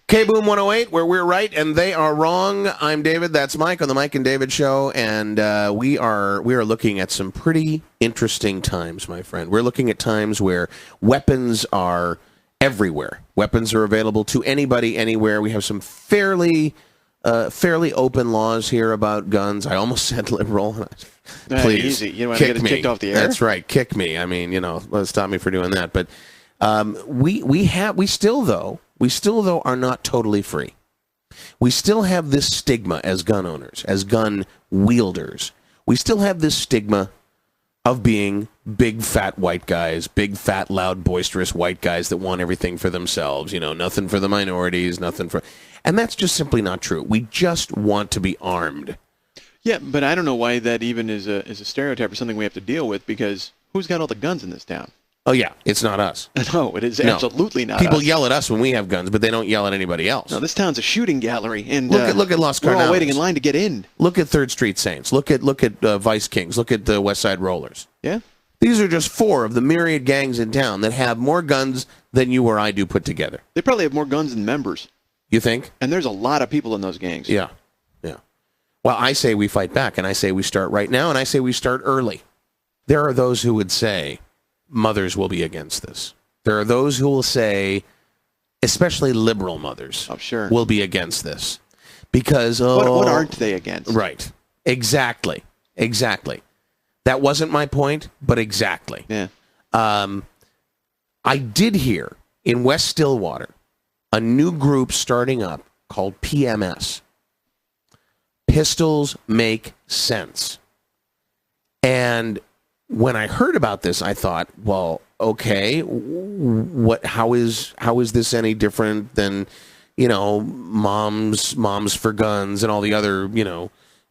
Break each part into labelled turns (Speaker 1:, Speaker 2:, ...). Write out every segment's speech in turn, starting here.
Speaker 1: KBOOM 108, where we're right and they are wrong. I'm David. That's Mike on the Mike and David Show, and we are looking at some pretty interesting times, my friend. We're looking at times where weapons are everywhere. Weapons are available to anybody, anywhere. We have some fairly open laws here about guns. I almost said liberal. Please,
Speaker 2: easy. You don't want to get it kicked off the air.
Speaker 1: That's right. Kick me. I mean, stop me for doing that. But we still though are not totally free. We still have this stigma as gun owners, as gun wielders. We still have this stigma of being big fat white guys, big fat loud boisterous white guys that want everything for themselves. Nothing for the minorities, and that's just simply not true. We just want to be armed.
Speaker 2: Yeah, but I don't know why that even is a stereotype or something we have to deal with, because who's got all the guns in this town?
Speaker 1: Oh, yeah, it's not us.
Speaker 2: No, it is absolutely not
Speaker 1: People
Speaker 2: us.
Speaker 1: yell at us when we have guns, but they don't yell at anybody else.
Speaker 2: No, this town's a shooting gallery, and
Speaker 1: look at Los Carnales.
Speaker 2: We're all waiting in line to get in.
Speaker 1: Look at 3rd Street Saints. Look at Vice Kings. Look at the West Side Rollers.
Speaker 2: Yeah?
Speaker 1: These are just 4 of the myriad gangs in town that have more guns than you or I do put together.
Speaker 2: They probably have more guns than members.
Speaker 1: You think?
Speaker 2: And there's a lot of people in those gangs.
Speaker 1: Yeah. Well, I say we fight back, and I say we start right now, and I say we start early. There are those who would say mothers will be against this. There are those who will say, especially liberal mothers, will be against this. Because,
Speaker 2: what aren't they against?
Speaker 1: Right. Exactly. That wasn't my point, but exactly.
Speaker 2: Yeah.
Speaker 1: I did hear in West Stillwater a new group starting up called PMS. Pistols Make Sense. And when I heard about this, I thought, well, okay, how is this any different than, Moms for Guns and all the other,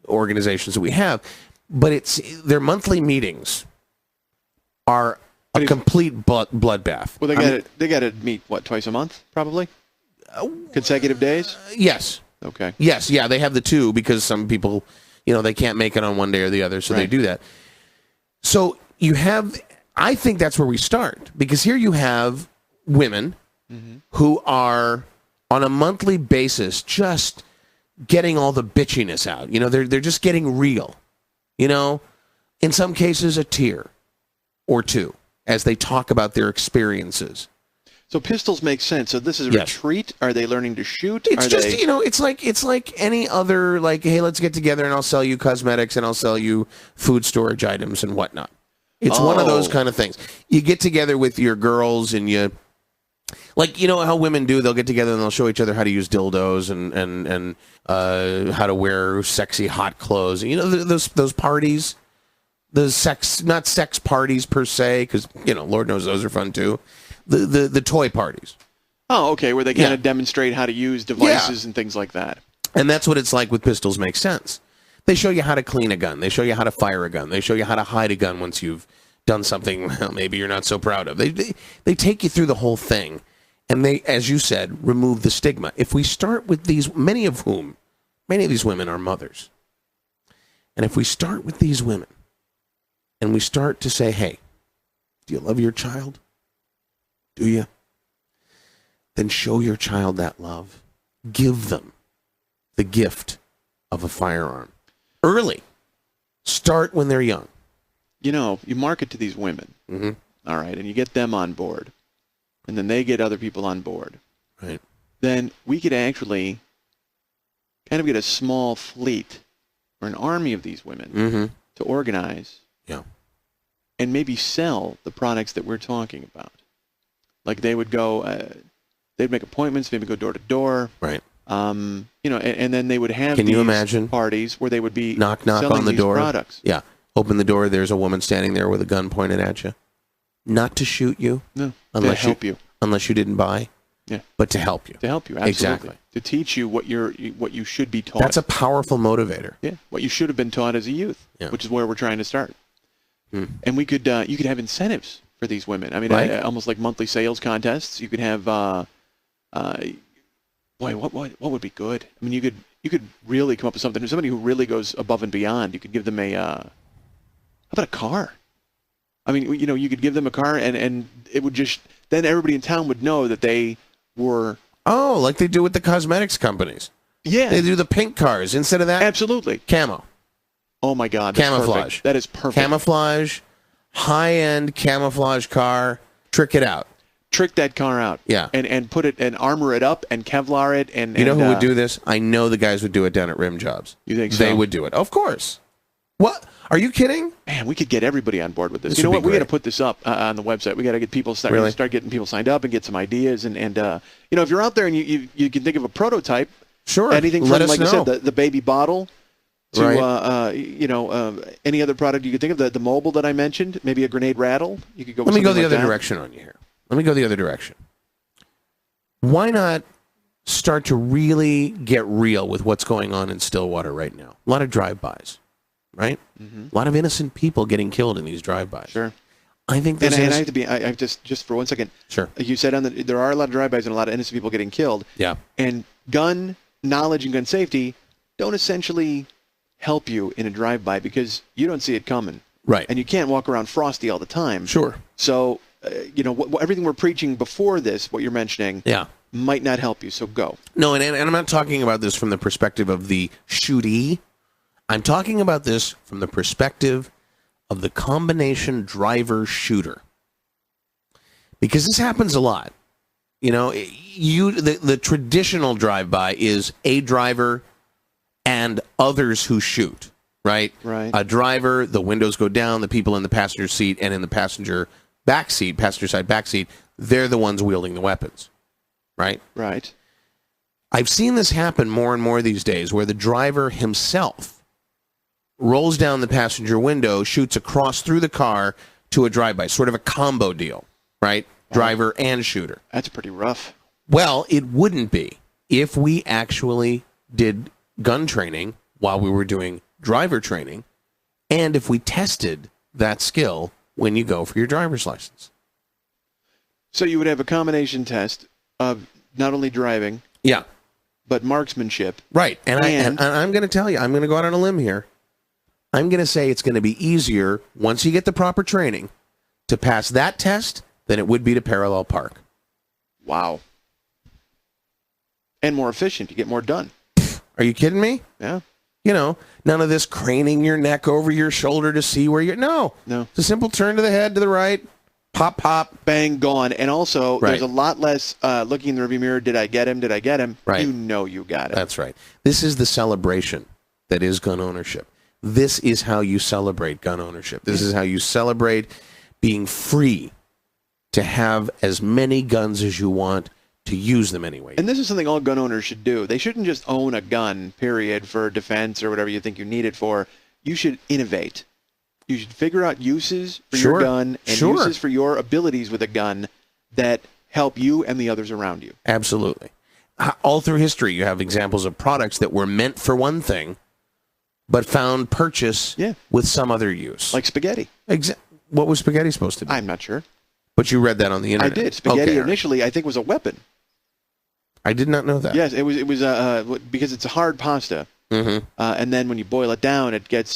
Speaker 1: organizations that we have? But their monthly meetings are a complete bloodbath.
Speaker 2: Well, they got to meet twice a month, probably? Consecutive days?
Speaker 1: Yes.
Speaker 2: Okay.
Speaker 1: Yes, yeah, they have the 2 because some people, they can't make it on one day or the other, so They do that. So I think that's where we start, because here you have women who are on a monthly basis just getting all the bitchiness out. They're just getting real. In some cases a tear or 2 as they talk about their experiences.
Speaker 2: So pistols make sense. So this is a retreat? Are they learning to shoot?
Speaker 1: It's it's like any other, hey, let's get together and I'll sell you cosmetics and I'll sell you food storage items and whatnot. It's one of those kind of things. You get together with your girls and you, how women do, they'll get together and they'll show each other how to use dildos and how to wear sexy hot clothes. Those parties, not sex parties per se, because, Lord knows those are fun too. The toy parties.
Speaker 2: Oh, okay, where they kind of demonstrate how to use devices and things like that.
Speaker 1: And that's what it's like with Pistols Make Sense. They show you how to clean a gun. They show you how to fire a gun. They show you how to hide a gun once you've done something maybe you're not so proud of. They take you through the whole thing, and they, as you said, remove the stigma. If we start with these, many of these women are mothers. And if we start with these women, and we start to say, hey, do you love your child? Do you? Then show your child that love. Give them the gift of a firearm. Early. Start when they're young.
Speaker 2: You market to these women, all right, and you get them on board, and then they get other people on board.
Speaker 1: Right.
Speaker 2: Then we could actually kind of get a small fleet or an army of these women to organize and maybe sell the products that we're talking about. Like they would go, they'd make appointments, maybe go door to door.
Speaker 1: Right.
Speaker 2: And then they would have
Speaker 1: Can you imagine
Speaker 2: parties where they would be
Speaker 1: knock
Speaker 2: selling
Speaker 1: on the
Speaker 2: these
Speaker 1: door.
Speaker 2: Products.
Speaker 1: Yeah. Open the door. There's a woman standing there with a gun pointed at you. Not to shoot you.
Speaker 2: No.
Speaker 1: Unless
Speaker 2: to help you.
Speaker 1: Unless you didn't buy.
Speaker 2: Yeah.
Speaker 1: But to help you.
Speaker 2: To help you. Absolutely.
Speaker 1: Exactly.
Speaker 2: To teach you what you should be taught.
Speaker 1: That's a powerful motivator.
Speaker 2: Yeah. What you should have been taught as a youth.
Speaker 1: Yeah.
Speaker 2: Which is where we're trying to start. And we could you could have incentives for these women. I mean,
Speaker 1: right.
Speaker 2: Almost like monthly sales contests. You could have what would be good? I mean, you could really come up with something. Somebody who really goes above and beyond. You could give them how about a car? I mean, you could give them a car, and it would just, then everybody in town would know that they were
Speaker 1: Oh, like they do with the cosmetics companies.
Speaker 2: Yeah.
Speaker 1: They do the pink cars. Instead of that,
Speaker 2: Absolutely.
Speaker 1: camo.
Speaker 2: Oh, my God. That's
Speaker 1: Camouflage.
Speaker 2: Perfect. That is perfect.
Speaker 1: Camouflage, high-end camouflage car. Trick it out.
Speaker 2: Trick that car out.
Speaker 1: Yeah.
Speaker 2: And put it and armor it up and Kevlar it. And
Speaker 1: you know who would do this? I know the guys would do it down at Rim Jobs.
Speaker 2: You think so?
Speaker 1: They would do it. Of course. What? Are you kidding?
Speaker 2: Man, we could get everybody on board with this.
Speaker 1: This
Speaker 2: You know
Speaker 1: would
Speaker 2: what?
Speaker 1: be
Speaker 2: We got to
Speaker 1: great.
Speaker 2: put this up on the website. We got to get people
Speaker 1: Really?
Speaker 2: start getting people signed up and get some ideas. And you know, if you're out there and you can think of a prototype,
Speaker 1: Sure.
Speaker 2: anything from,
Speaker 1: Let us
Speaker 2: like
Speaker 1: know.
Speaker 2: I said, the baby bottle to
Speaker 1: Right.
Speaker 2: you know, any other product you could think of, the mobile that I mentioned, maybe a grenade rattle. You could go.
Speaker 1: Let
Speaker 2: with
Speaker 1: me go
Speaker 2: something
Speaker 1: the
Speaker 2: like
Speaker 1: other
Speaker 2: that.
Speaker 1: direction on you here. Let me go the other direction. Why not start to really get real with what's going on in Stillwater right now? A lot of drive-bys, right? A lot of innocent people getting killed in these drive-bys.
Speaker 2: Sure.
Speaker 1: I think
Speaker 2: And
Speaker 1: this
Speaker 2: I
Speaker 1: is...
Speaker 2: have to be. I just for 1 second.
Speaker 1: Sure.
Speaker 2: You said there are a lot of drive-bys and a lot of innocent people getting killed.
Speaker 1: Yeah.
Speaker 2: And gun knowledge and gun safety don't essentially help you in a drive-by because you don't see it coming.
Speaker 1: Right.
Speaker 2: And you can't walk around frosty all the time.
Speaker 1: Sure.
Speaker 2: So, you know, everything we're preaching before this, what you're mentioning,
Speaker 1: Yeah.
Speaker 2: might not help you. So go.
Speaker 1: No, and I'm not talking about this from the perspective of the shootee. I'm talking about this from the perspective of the combination driver-shooter. Because this happens a lot. You know, the traditional drive-by is a driver and others who shoot, right?
Speaker 2: Right.
Speaker 1: A driver, the windows go down, the people in the passenger seat and in the passenger side back seat, they're the ones wielding the weapons, right?
Speaker 2: Right.
Speaker 1: I've seen this happen more and more these days where the driver himself rolls down the passenger window, shoots across through the car to a drive-by, sort of a combo deal, right? Driver and shooter.
Speaker 2: That's pretty rough.
Speaker 1: Well, it wouldn't be if we actually did gun training while we were doing driver training, and if we tested that skill when you go for your driver's license.
Speaker 2: So you would have a combination test of not only driving,
Speaker 1: Yeah,
Speaker 2: but marksmanship.
Speaker 1: right. And
Speaker 2: And-
Speaker 1: I'm going to tell you, I'm going to go out on a limb here. I'm going to say it's going to be easier once you get the proper training to pass that test than it would be to parallel park.
Speaker 2: Wow. And more efficient. You get more done.
Speaker 1: Are you kidding me?
Speaker 2: Yeah.
Speaker 1: You know, none of this craning your neck over your shoulder to see where you're... No. It's a simple turn to the head, to the right, pop, pop.
Speaker 2: Bang, gone. And also,
Speaker 1: Right.
Speaker 2: there's a lot less looking in the rearview mirror. Did I get him? Did I get him?
Speaker 1: Right.
Speaker 2: You know you got it.
Speaker 1: That's right. This is the celebration that is gun ownership. This is how you celebrate gun ownership. This is how you celebrate being free to have as many guns as you want, to use them anyway.
Speaker 2: And this is something all gun owners should do. They shouldn't just own a gun, period, for defense or whatever you think you need it for. You should innovate. You should figure out uses for
Speaker 1: Sure.
Speaker 2: your gun and
Speaker 1: Sure.
Speaker 2: uses for your abilities with a gun that help you and the others around you.
Speaker 1: Absolutely. All through history, you have examples of products that were meant for one thing, but found purchase
Speaker 2: Yeah.
Speaker 1: with some other use.
Speaker 2: Like spaghetti.
Speaker 1: What was spaghetti supposed to be?
Speaker 2: I'm not sure.
Speaker 1: But you read that on the
Speaker 2: I
Speaker 1: internet.
Speaker 2: did. Spaghetti
Speaker 1: Okay, all right.
Speaker 2: initially, I think, was a weapon.
Speaker 1: I did not know that.
Speaker 2: Yes, it was because it's a hard pasta,
Speaker 1: Mm-hmm.
Speaker 2: and then when you boil it down, it gets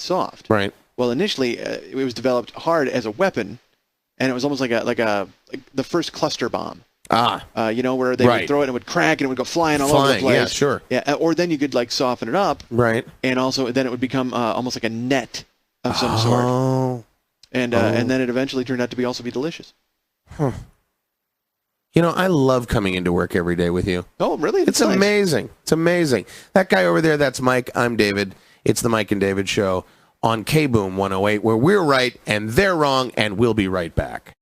Speaker 2: soft.
Speaker 1: Right.
Speaker 2: Well, initially, it was developed hard as a weapon, and it was almost like the first cluster bomb. You know, where they
Speaker 1: Right.
Speaker 2: would throw it and it would crack and it would go flying all over the place.
Speaker 1: Yeah, sure.
Speaker 2: Yeah, or then you could like soften it up,
Speaker 1: Right.
Speaker 2: and also then it would become almost like a net of some sort,
Speaker 1: Oh.
Speaker 2: and then it eventually turned out to also be delicious.
Speaker 1: Huh. You know, I love coming into work every day with you.
Speaker 2: Oh, really?
Speaker 1: It's
Speaker 2: That's nice.
Speaker 1: amazing. It's amazing. That guy over there, that's Mike. I'm David. It's the Mike and David Show on KBOOM 108, where we're right and they're wrong, and we'll be right back.